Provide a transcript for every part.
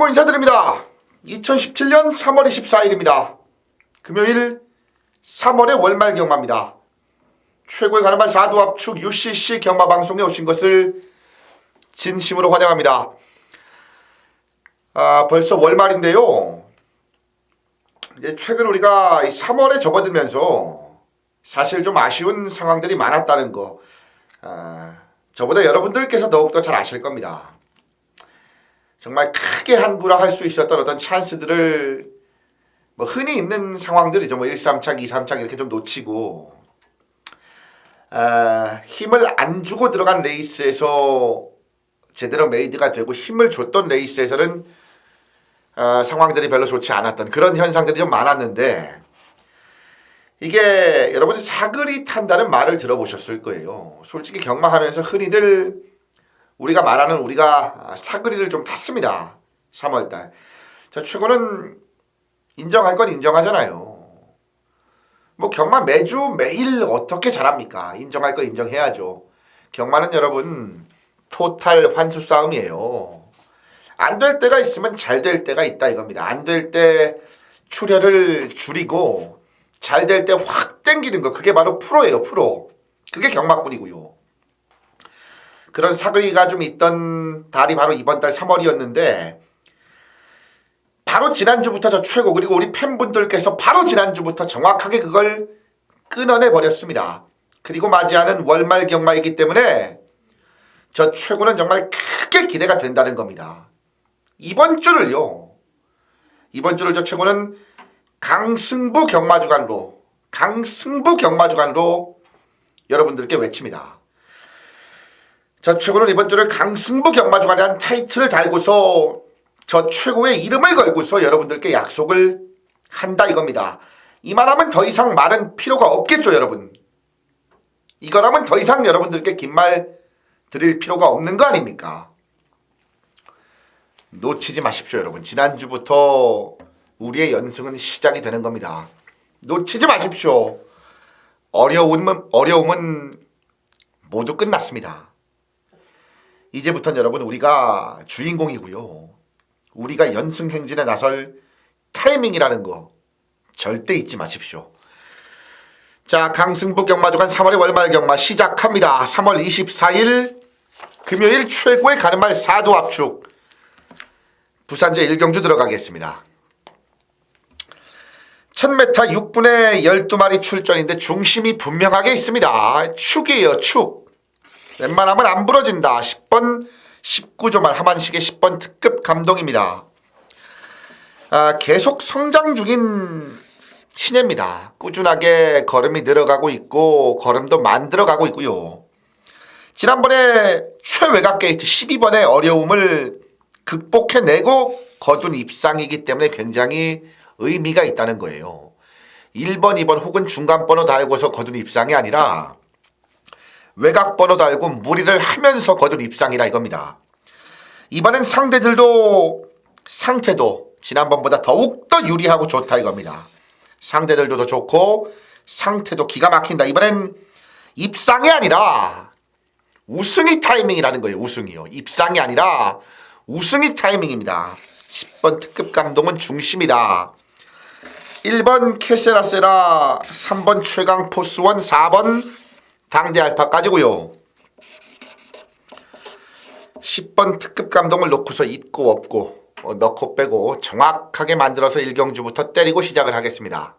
최고 인사드립니다. 2017년 3월 24일입니다. 금요일 3월의 월말 경마입니다. 최고의 가는 말 4두 압축 UCC 경마 방송에 오신 것을 진심으로 환영합니다. 벌써 월말인데요. 이제 최근 우리가 3월에 접어들면서 사실 좀 아쉬운 상황들이 많았다는 거, 저보다 여러분들께서 더욱더 잘 아실 겁니다. 정말 크게 한구라 할 수 있었던 어떤 찬스들을 흔히 있는 상황들이죠. 1, 3착, 2, 3착 이렇게 좀 놓치고 힘을 안 주고 들어간 레이스에서 제대로 메이드가 되고 힘을 줬던 레이스에서는 상황들이 별로 좋지 않았던 그런 현상들이 좀 많았는데, 이게 여러분들 사글이 탄다는 말을 들어보셨을 거예요. 솔직히 경마하면서 흔히들 우리가 말하는 우리가 사그리를 좀 탔습니다. 3월달. 자, 최고는 인정할 건 인정하잖아요. 경마 매주 매일 어떻게 잘합니까? 인정할 거 인정해야죠. 경마는 여러분 토탈 환수 싸움이에요. 안 될 때가 있으면 잘 될 때가 있다 이겁니다. 안 될 때 출혈을 줄이고 잘 될 때 확 땡기는 거, 그게 바로 프로예요. 프로. 그게 경마꾼이고요. 그런 사그리가 좀 있던 달이 바로 이번 달 3월이었는데, 바로 지난주부터 저 최고, 그리고 우리 팬분들께서 바로 지난주부터 정확하게 그걸 끊어내 버렸습니다. 그리고 맞이하는 월말 경마이기 때문에 저 최고는 정말 크게 기대가 된다는 겁니다. 이번 주를 저 최고는 강승부 경마주간으로 여러분들께 외칩니다. 저 최고는 이번 주를 강승부 경마주간이라는 타이틀을 달고서 저 최고의 이름을 걸고서 여러분들께 약속을 한다 이겁니다. 이만하면 더 이상 말은 필요가 없겠죠, 여러분. 이거라면 더 이상 여러분들께 긴 말 드릴 필요가 없는 거 아닙니까? 놓치지 마십시오, 여러분. 지난주부터 우리의 연승은 시작이 되는 겁니다. 놓치지 마십시오. 어려움은 모두 끝났습니다. 이제부터는 여러분 우리가 주인공이고요. 우리가 연승 행진에 나설 타이밍이라는 거 절대 잊지 마십시오. 자, 강승부 경마주간 3월의 월말 경마 시작합니다. 3월 24일 금요일 최고의 가는 말 4두 압축 부산제 1경주 들어가겠습니다. 1000m 6분에 12마리 출전인데 중심이 분명하게 있습니다. 축이에요, 축. 웬만하면 안 부러진다. 10번 19조말 하만식의 10번 특급 감동입니다. 계속 성장 중인 신예입니다. 꾸준하게 걸음이 늘어가고 있고 걸음도 만들어가고 있고요. 지난번에 최외곽 게이트 12번의 어려움을 극복해내고 거둔 입상이기 때문에 굉장히 의미가 있다는 거예요. 1번, 2번 혹은 중간 번호 달고서 거둔 입상이 아니라 외곽 번호 달고 무리를 하면서 거둔 입상이라 이겁니다. 이번엔 상대들도 상태도 지난번보다 더욱더 유리하고 좋다 이겁니다. 상대들도 더 좋고 상태도 기가 막힌다. 이번엔 입상이 아니라 우승이 타이밍이라는 거예요. 우승이요. 입상이 아니라 우승이 타이밍입니다. 10번 특급 감동은 중심이다. 1번 캐세라세라, 3번 최강 포스원, 4번 당대 알파까지고요. 10번 특급 감동을 놓고서 있고 없고 넣고 빼고 정확하게 만들어서 1경주부터 때리고 시작을 하겠습니다.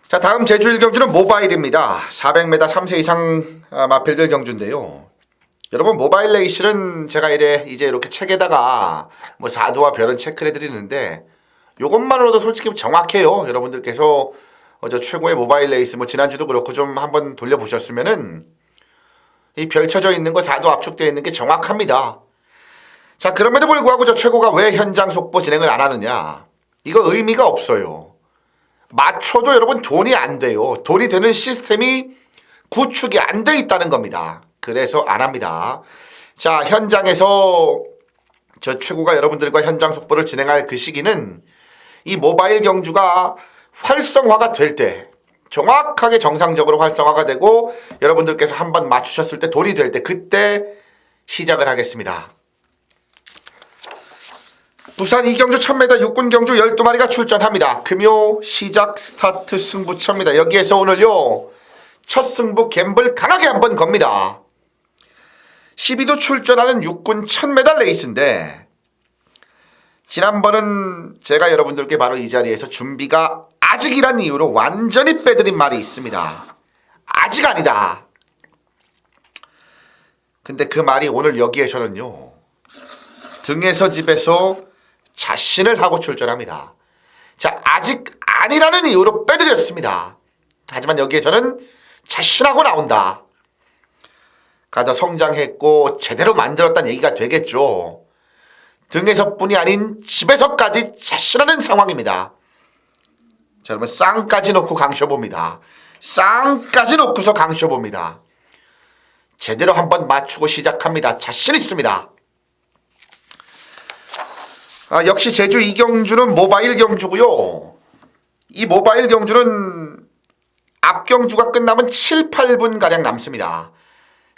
자, 다음 제주 1경주는 모바일입니다. 400m 3세 이상 마필들 경주인데요. 여러분 모바일 레이스는 제가 이제 이렇게 책에다가 4두와 별은 체크를 해드리는데 요것만으로도 솔직히 정확해요. 여러분들께서 저 최고의 모바일 레이스 지난주도 그렇고 좀 한번 돌려보셨으면은 이 펼쳐져 있는 거 4두 압축되어 있는 게 정확합니다. 자, 그럼에도 불구하고 저 최고가 왜 현장 속보 진행을 안 하느냐, 이거 의미가 없어요. 맞춰도 여러분 돈이 안 돼요. 돈이 되는 시스템이 구축이 안 돼 있다는 겁니다. 그래서 안 합니다. 자, 현장에서 저 최고가 여러분들과 현장 속보를 진행할 그 시기는 이 모바일 경주가 활성화가 될 때, 정확하게 정상적으로 활성화가 되고 여러분들께서 한번 맞추셨을 때 돈이 될 때, 그때 시작을 하겠습니다. 부산 이경주 1000m 육군 경주 12마리가 출전합니다. 금요 시작 스타트 승부처입니다. 여기에서 오늘요 첫 승부 갬블 강하게 한번 겁니다. 12도 출전하는 육군 1000m 레이스인데 지난번은 제가 여러분들께 바로 이 자리에서 준비가 아직이란 이유로 완전히 빼드린 말이 있습니다. 아직 아니다. 근데 그 말이 오늘 여기에서는요 등에서 집에서 자신을 하고 출전합니다. 자, 아직 아니라는 이유로 빼드렸습니다. 하지만 여기에서는 자신하고 나온다. 가더 성장했고 제대로 만들었다는 얘기가 되겠죠. 등에서뿐이 아닌 집에서까지 자신하는 상황입니다. 자, 여러분 쌍까지 놓고 강쇼봅니다. 쌍까지 놓고서 강쇼봅니다. 제대로 한번 맞추고 시작합니다. 자신 있습니다. 역시 제주 이경주는 모바일 경주고요. 이 모바일 경주는 앞 경주가 끝나면 7, 8분가량 남습니다.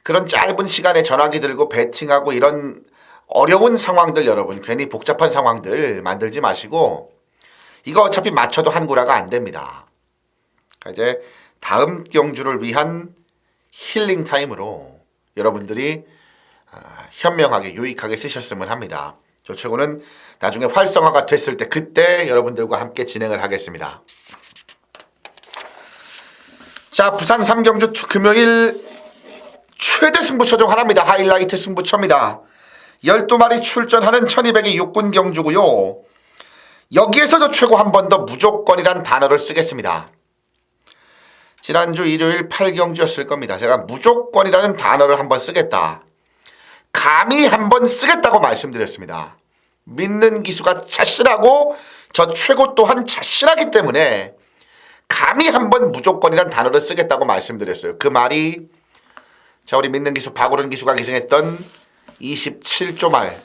그런 짧은 시간에 전화기 들고 배팅하고 이런 어려운 상황들 여러분 괜히 복잡한 상황들 만들지 마시고 이거 어차피 맞춰도 한 구라가 안 됩니다. 이제 다음 경주를 위한 힐링 타임으로 여러분들이 현명하게 유익하게 쓰셨으면 합니다. 저 최고는 나중에 활성화가 됐을 때 그때 여러분들과 함께 진행을 하겠습니다. 자, 부산 3경주 금요일 최대 승부처 중 하나입니다. 하이라이트 승부처입니다. 12마리 출전하는 1200의 육군 경주고요. 여기에서 저 최고 한 번 더 무조건이란 단어를 쓰겠습니다. 지난주 일요일 8경주였을 겁니다. 제가 무조건이라는 단어를 한번 쓰겠다. 감히 한번 쓰겠다고 말씀드렸습니다. 믿는 기수가 자신하고 저 최고 또한 자신하기 때문에 감히 한번 무조건이란 단어를 쓰겠다고 말씀드렸어요. 그 말이 자 우리 믿는 기수 박오른 기수가 기승했던 27조 말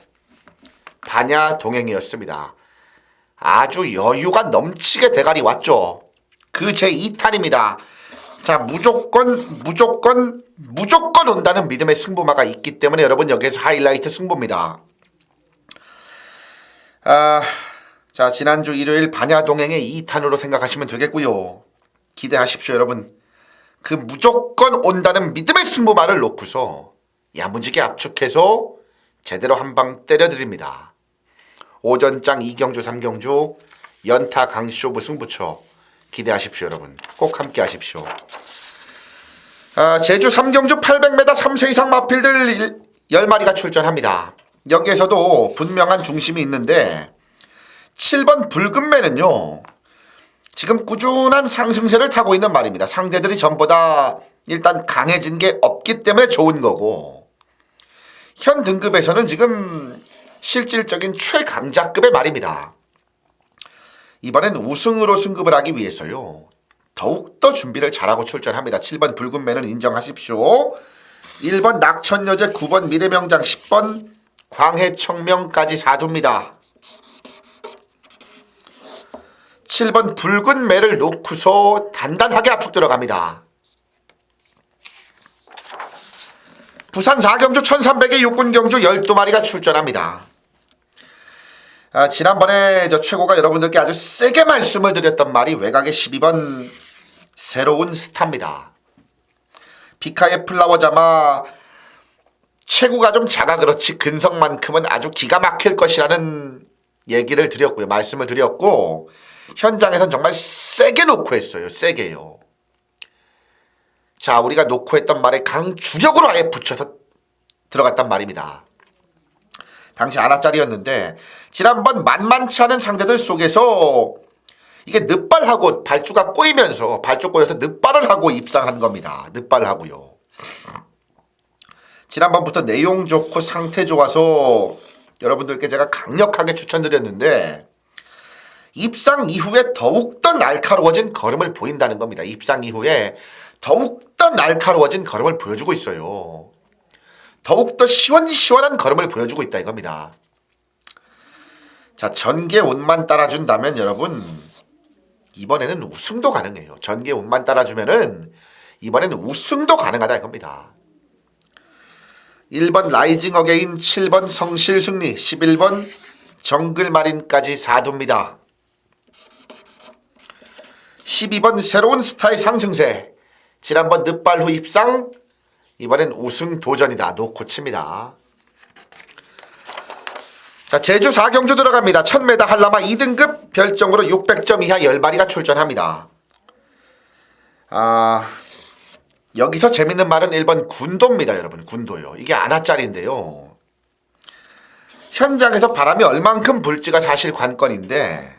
반야 동행이었습니다. 아주 여유가 넘치게 대가리 왔죠. 그 제 2탄입니다. 자 무조건 온다는 믿음의 승부마가 있기 때문에 여러분 여기에서 하이라이트 승부입니다. 자 지난주 일요일 반야동행의 2탄으로 생각하시면 되겠고요. 기대하십시오 여러분. 그 무조건 온다는 믿음의 승부말을 놓고서 야무지게 압축해서 제대로 한방 때려드립니다. 오전장 2경주 3경주 연타 강쇼부 승부처 기대하십시오 여러분. 꼭 함께 하십시오. 제주 3경주 800m 3세 이상 마필들 10마리가 출전합니다. 여기에서도 분명한 중심이 있는데 7번 붉은매는요. 지금 꾸준한 상승세를 타고 있는 말입니다. 상대들이 전보다 일단 강해진 게 없기 때문에 좋은 거고 현 등급에서는 지금 실질적인 최강자급의 말입니다. 이번엔 우승으로 승급을 하기 위해서요. 더욱더 준비를 잘하고 출전합니다. 7번 붉은매는 인정하십시오. 1번 낙천여제 9번 미래명장 10번 광해청명까지 4두입니다. 7번 붉은 매를 놓고서 단단하게 압축 들어갑니다. 부산 4경주 1300의 육군 경주 12마리가 출전합니다. 지난번에 저 최고가 여러분들께 아주 세게 말씀을 드렸던 말이 외곽의 12번 새로운 스타입니다. 피카의 플라워 자마 체구가 좀 작아 그렇지 근성만큼은 아주 기가 막힐 것이라는 얘기를 드렸고요. 말씀을 드렸고 현장에선 정말 세게 놓고 했어요. 세게요. 자 우리가 놓고 했던 말에 강주력으로 아예 붙여서 들어갔단 말입니다. 당시 아나짜리였는데 지난번 만만치 않은 상대들 속에서 이게 늑발하고 발주가 꼬이면서 발주 꼬여서 늑발을 하고 입상한 겁니다. 늑발하고요. 지난번부터 내용 좋고 상태 좋아서 여러분들께 제가 강력하게 추천드렸는데 입상 이후에 더욱더 날카로워진 걸음을 보인다는 겁니다. 입상 이후에 더욱더 날카로워진 걸음을 보여주고 있어요. 더욱더 시원시원한 걸음을 보여주고 있다 이겁니다. 자 전개 옷만 따라준다면 여러분 이번에는 우승도 가능해요. 전개 옷만 따라주면은 이번에는 우승도 가능하다 이겁니다. 1번 라이징 어게인 7번 성실승리 11번 정글마린까지 4두입니다. 12번 새로운 스타의 상승세. 지난번 늦발 후 입상, 이번엔 우승 도전이다. 놓고 칩니다. 자, 제주 4경주 들어갑니다. 1000m 한라마 2등급 별정으로 600점 이하 10마리가 출전합니다. 여기서 재밌는 말은 1번 군도입니다. 여러분, 군도요. 이게 안하짜리인데요. 현장에서 바람이 얼만큼 불지가 사실 관건인데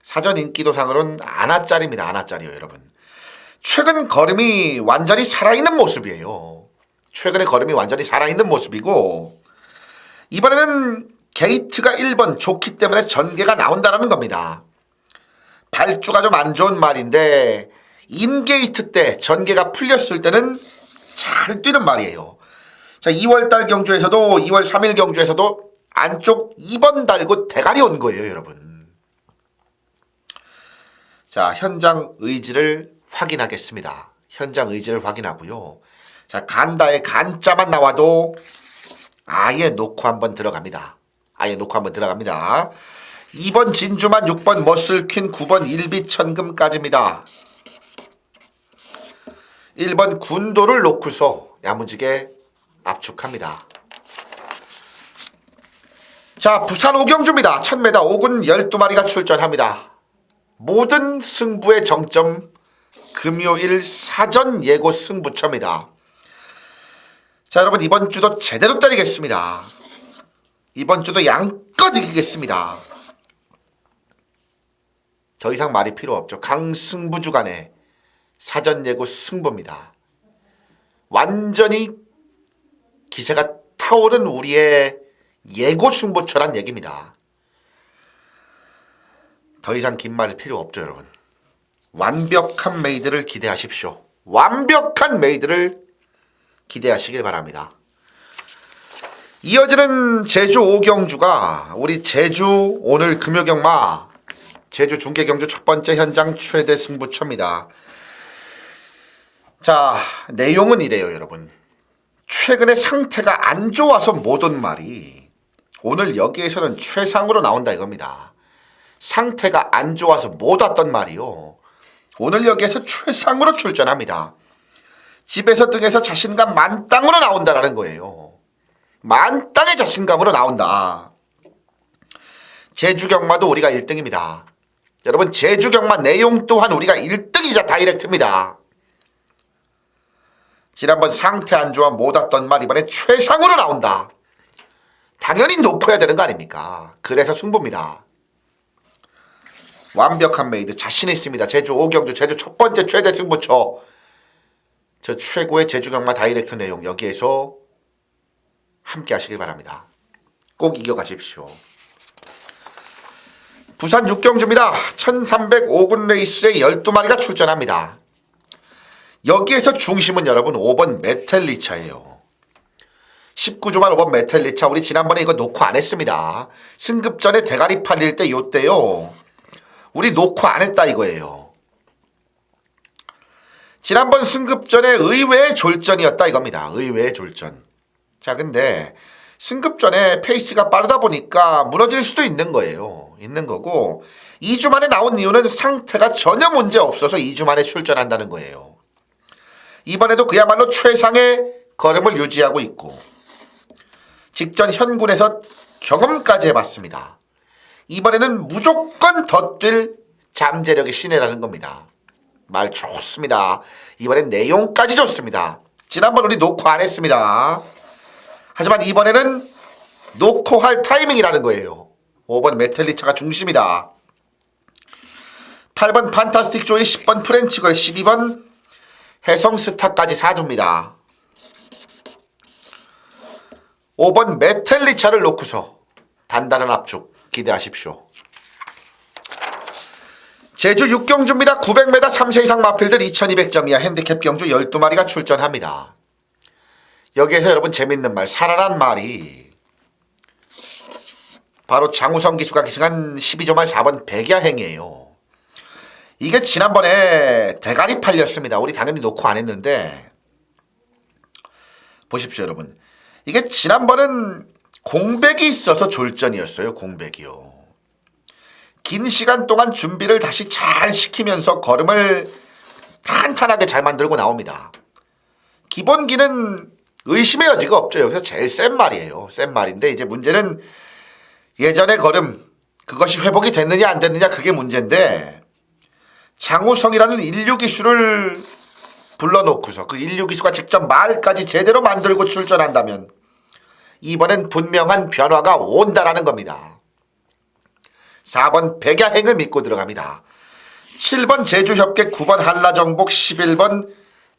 사전 인기도상으로는 안하짜리입니다. 안하짜리요, 여러분. 최근 걸음이 완전히 살아있는 모습이에요. 최근에 걸음이 완전히 살아있는 모습이고, 이번에는 게이트가 1번 좋기 때문에 전개가 나온다는 겁니다. 발주가 좀 안 좋은 말인데 인게이트 때 전개가 풀렸을 때는 잘 뛰는 말이에요. 자, 2월달 경주에서도 2월 3일 경주에서도 안쪽 2번 달고 대가리 온 거예요, 여러분. 자, 현장 의지를 확인하겠습니다. 현장 의지를 확인하고요. 자, 간다의 간자만 나와도 아예 놓고 한번 들어갑니다. 아예 놓고 한번 들어갑니다. 2번 진주만, 6번 머슬퀸, 9번 일비천금까지입니다. 1번 군도를 놓고서 야무지게 압축합니다. 자, 부산 오경주입니다. 1000m 5군 12마리가 출전합니다. 모든 승부의 정점 금요일 사전 예고 승부처입니다. 자, 여러분, 이번 주도 제대로 때리겠습니다. 이번 주도 양껏 이기겠습니다. 더 이상 말이 필요 없죠. 강승부 주간의 사전 예고 승부입니다. 완전히 기세가 타오른 우리의 예고 승부처란 얘기입니다. 더 이상 긴 말이 필요 없죠, 여러분. 완벽한 메이드를 기대하십시오. 완벽한 메이드를 기대하시길 바랍니다. 이어지는 제주 5경주가 우리 제주 오늘 금요경마 제주 중계경주 첫 번째 현장 최대 승부처입니다. 자, 내용은 이래요, 여러분. 최근에 상태가 안 좋아서 못 온 말이 오늘 여기에서는 최상으로 나온다 이겁니다. 상태가 안 좋아서 못 왔던 말이요. 오늘 여기에서 최상으로 출전합니다. 집에서 등에서 자신감 만땅으로 나온다라는 거예요. 만땅의 자신감으로 나온다. 제주경마도 우리가 1등입니다. 여러분, 제주경마 내용 또한 우리가 1등이자 다이렉트입니다. 지난번 상태 안 좋아 못 왔던 말 이번에 최상으로 나온다. 당연히 높여야 되는 거 아닙니까? 그래서 승부입니다. 완벽한 메이드 자신 있습니다. 제주 5경주 제주 첫 번째 최대 승부처. 저 최고의 제주경마 다이렉트 내용 여기에서 함께 하시길 바랍니다. 꼭 이겨가십시오. 부산 6경주입니다. 1305군 레이스에 12마리가 출전합니다. 여기에서 중심은 여러분 5번 메텔리차예요. 19주만 5번 메텔리차. 우리 지난번에 이거 놓고 안 했습니다. 승급 전에 대가리 팔릴 때 요때요. 우리 놓고 안 했다 이거예요. 지난번 승급 전에 의외의 졸전이었다 이겁니다. 의외의 졸전. 자, 근데 승급 전에 페이스가 빠르다 보니까 무너질 수도 있는 거예요. 있는 거고 2주 만에 나온 이유는 상태가 전혀 문제 없어서 2주 만에 출전한다는 거예요. 이번에도 그야말로 최상의 걸음을 유지하고 있고 직전 현군에서 경험까지 해봤습니다. 이번에는 무조건 더 뛸 잠재력의 신이라는 겁니다. 말 좋습니다. 이번엔 내용까지 좋습니다. 지난번 우리 놓고 안 했습니다. 하지만 이번에는 놓고 할 타이밍이라는 거예요. 5번 메텔리차가 중심이다. 8번 판타스틱 조이, 10번 프렌치걸, 12번 해성스타까지 4두입니다. 5번 메텔리차를 놓고서 단단한 압축 기대하십시오. 제주 6경주입니다. 900m 3세 이상 마필들 2200점 이하 핸디캡 경주 12마리가 출전합니다. 여기에서 여러분 재밌는 말, 살아난 말이 바로 장우성 기수가 기승한 12조말 4번 백야행이에요. 이게 지난번에 대가리 팔렸습니다. 우리 당연히 놓고 안 했는데 보십시오, 여러분. 이게 지난번은 공백이 있어서 졸전이었어요. 공백이요. 긴 시간 동안 준비를 다시 잘 시키면서 걸음을 탄탄하게 잘 만들고 나옵니다. 기본기는 의심의 여지가 없죠. 여기서 제일 센 말이에요. 센 말인데 이제 문제는 예전의 걸음 그것이 회복이 됐느냐 안 됐느냐 그게 문제인데 장우성이라는 인류기수를 불러놓고서 그 인류기수가 직접 말까지 제대로 만들고 출전한다면 이번엔 분명한 변화가 온다라는 겁니다. 4번 백야행을 믿고 들어갑니다. 7번 제주협계, 9번 한라정복, 11번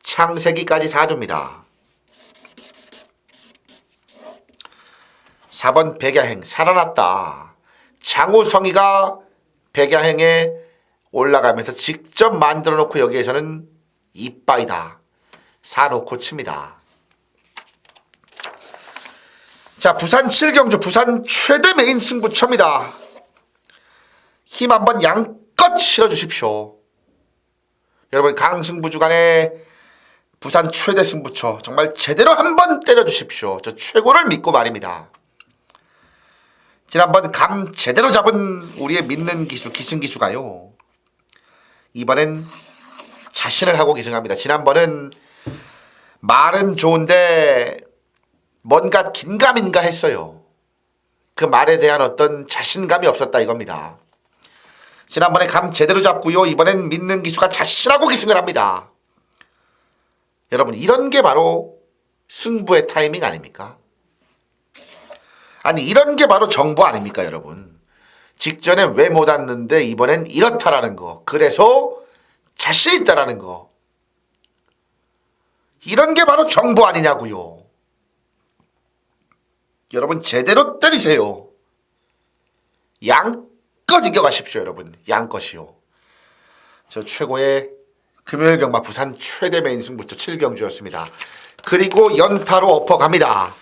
창세기까지 4두입니다. 4번 백야행 살아났다. 장우성이가 백야행에 올라가면서 직접 만들어 놓고 여기에서는 이빠이다. 사놓고 칩니다. 자, 부산 7경주 부산 최대 메인 승부처입니다. 힘 한번 양껏 실어주십시오. 여러분 강승부 주간에 부산 최대 승부처 정말 제대로 한번 때려주십시오. 저 최고를 믿고 말입니다. 지난번 감 제대로 잡은 우리의 믿는 기수 기승기수가요. 이번엔 자신을 하고 기승합니다. 지난번은 말은 좋은데 뭔가 긴가민가 했어요. 그 말에 대한 어떤 자신감이 없었다 이겁니다. 지난번에 감 제대로 잡고요. 이번엔 믿는 기수가 자신하고 기승을 합니다. 여러분 이런 게 바로 승부의 타이밍 아닙니까? 아니 이런 게 바로 정보 아닙니까 여러분? 직전에 왜 못 왔는데 이번엔 이렇다라는 거. 그래서 자신 있다라는 거. 이런 게 바로 정보 아니냐고요. 여러분 제대로 때리세요. 양껏 이겨가십시오 여러분. 양껏이요. 저 최고의 금요일 경마 부산 최대 메인 승부처 7경주였습니다. 그리고 연타로 엎어갑니다.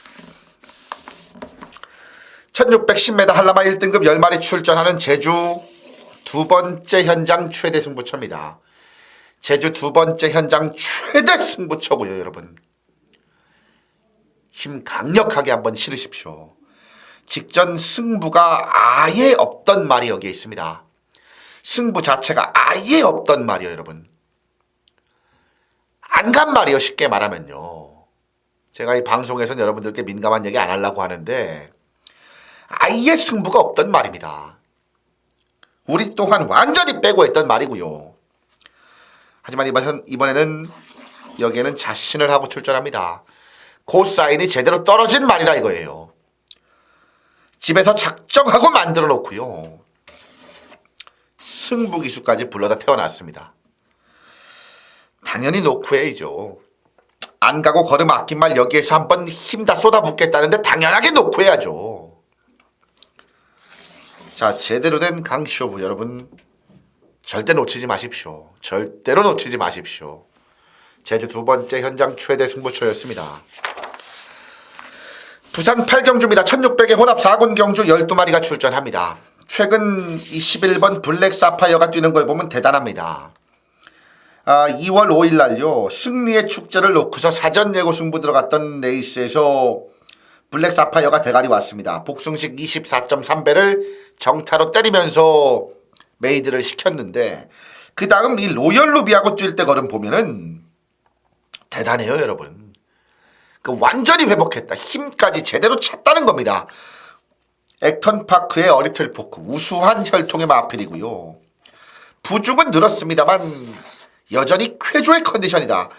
1610m 한라마 1등급 10마리 출전하는 제주 두 번째 현장 최대 승부처입니다. 제주 두 번째 현장 최대 승부처고요 여러분. 힘 강력하게 한번 실으십시오. 직전 승부가 아예 없던 말이 여기에 있습니다. 승부 자체가 아예 없던 말이요 여러분. 안 간 말이요 쉽게 말하면요. 제가 이 방송에서는 여러분들께 민감한 얘기 안 하려고 하는데 아예 승부가 없던 말입니다. 우리 또한 완전히 빼고 했던 말이고요. 하지만 이번에는 여기에는 자신을 하고 출전합니다. 고사인이 제대로 떨어진 말이라 이거예요. 집에서 작정하고 만들어 놓고요. 승부기수까지 불러다 태어났습니다. 당연히 노크해야죠. 안 가고 걸음 아낀 말 여기에서 한번 힘 다 쏟아붓겠다는데 당연하게 노크해야죠. 자, 제대로 된 강쇼부 여러분 절대 놓치지 마십시오. 절대로 놓치지 마십시오. 제주 두 번째 현장 최대 승부처였습니다. 부산 8경주입니다. 1600의 혼합 4군 경주 12마리가 출전합니다. 최근 21번 블랙 사파이어가 뛰는 걸 보면 대단합니다. 2월 5일 날요. 승리의 축제를 놓고서 사전 예고 승부 들어갔던 레이스에서 블랙 사파이어가 대가리 왔습니다. 복승식 24.3배를 정타로 때리면서 메이드를 시켰는데 그 다음 이 로열 루비하고 뛸 때 걸음 보면은 대단해요 여러분. 그 완전히 회복했다. 힘까지 제대로 찼다는 겁니다. 액턴파크의 어리틀 포크 우수한 혈통의 마필이고요. 부중은 늘었습니다만 여전히 쾌조의 컨디션이다.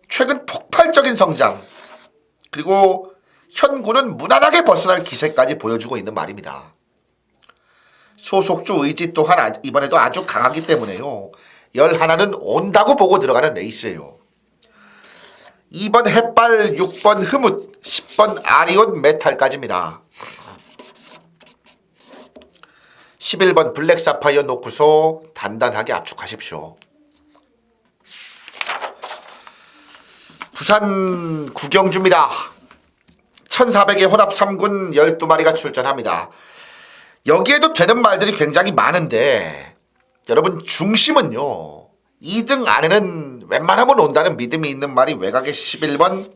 최근 폭발적인 성장 그리고 현구는 무난하게 벗어날 기세까지 보여주고 있는 말입니다. 소속주 의지 또한 이번에도 아주 강하기 때문에요. 11은 온다고 보고 들어가는 레이스예요. 2번 햇발, 6번 흐뭇, 10번 아리온 메탈까지입니다. 11번 블랙 사파이어 놓고서 단단하게 압축하십시오. 부산 구경주입니다. 1400의 혼합 3군 12마리가 출전합니다. 여기에도 되는 말들이 굉장히 많은데 여러분 중심은요. 2등 안에는 웬만하면 온다는 믿음이 있는 말이 외곽의 11번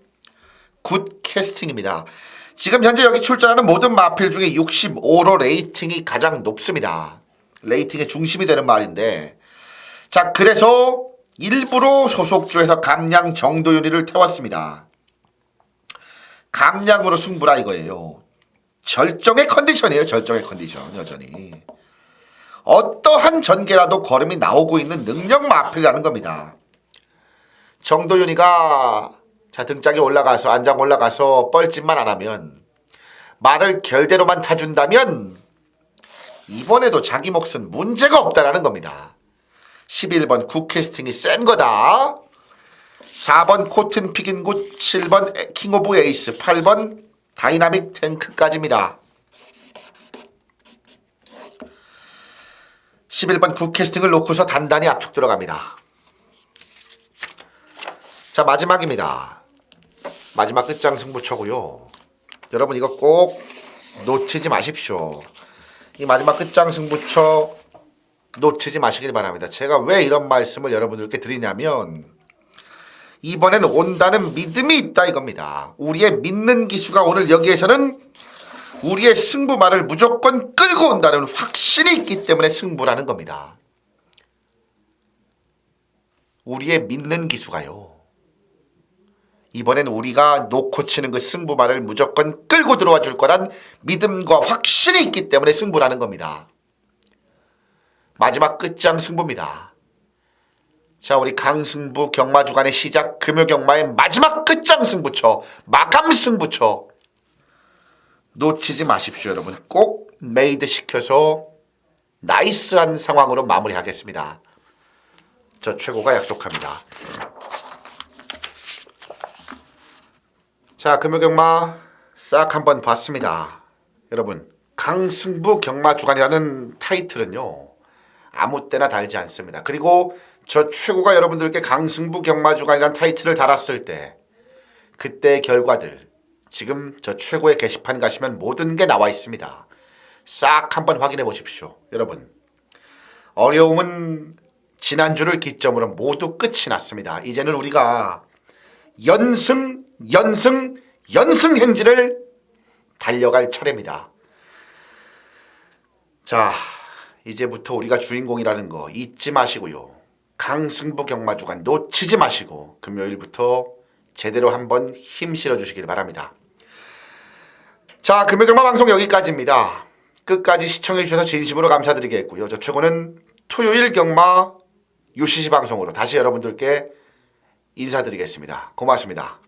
굿 캐스팅입니다. 지금 현재 여기 출전하는 모든 마필 중에 65로 레이팅이 가장 높습니다. 레이팅의 중심이 되는 말인데, 자, 그래서 일부러 소속주에서 감량 정도윤이를 태웠습니다. 감량으로 승부라 이거예요. 절정의 컨디션이에요. 절정의 컨디션 여전히. 어떠한 전개라도 걸음이 나오고 있는 능력 마필이라는 겁니다. 정도윤이가 자 등짝에 올라가서 안장 올라가서 뻘짓만 안 하면 말을 결대로만 타준다면 이번에도 자기 몫은 문제가 없다라는 겁니다. 11번 굿캐스팅이 센 거다. 4번 코튼 피긴굿, 7번 킹 오브 에이스, 8번 다이나믹 탱크까지입니다. 11번 굿캐스팅을 놓고서 단단히 압축 들어갑니다. 자, 마지막입니다. 마지막 끝장 승부처고요. 여러분 이거 꼭 놓치지 마십시오. 이 마지막 끝장 승부처 놓치지 마시길 바랍니다. 제가 왜 이런 말씀을 여러분들께 드리냐면 이번에는 온다는 믿음이 있다 이겁니다. 우리의 믿는 기수가 오늘 여기에서는 우리의 승부말을 무조건 끌고 온다는 확신이 있기 때문에 승부라는 겁니다. 우리의 믿는 기수가요. 이번엔 우리가 놓고 치는 그 승부말을 무조건 끌고 들어와 줄 거란 믿음과 확신이 있기 때문에 승부라는 겁니다. 마지막 끝장 승부입니다. 자, 우리 강승부 경마주간의 시작 금요경마의 마지막 끝장 승부처, 마감 승부처 놓치지 마십시오. 여러분 꼭 메이드 시켜서 나이스한 상황으로 마무리하겠습니다. 저 최고가 약속합니다. 자, 금요경마 싹 한번 봤습니다. 여러분 강승부 경마주간이라는 타이틀은요 아무 때나 달지 않습니다. 그리고 저 최고가 여러분들께 강승부 경마주간이라는 타이틀을 달았을 때 그때의 결과들 지금 저 최고의 게시판 가시면 모든 게 나와 있습니다. 싹 한번 확인해 보십시오. 여러분 어려움은 지난주를 기점으로 모두 끝이 났습니다. 이제는 우리가 연승 행진을 달려갈 차례입니다. 자, 이제부터 우리가 주인공이라는 거 잊지 마시고요. 강승부 경마주간 놓치지 마시고 금요일부터 제대로 한번 힘 실어주시길 바랍니다. 자, 금요경마 방송 여기까지입니다. 끝까지 시청해주셔서 진심으로 감사드리겠고요. 저 최고는 토요일 경마 UCC 방송으로 다시 여러분들께 인사드리겠습니다. 고맙습니다.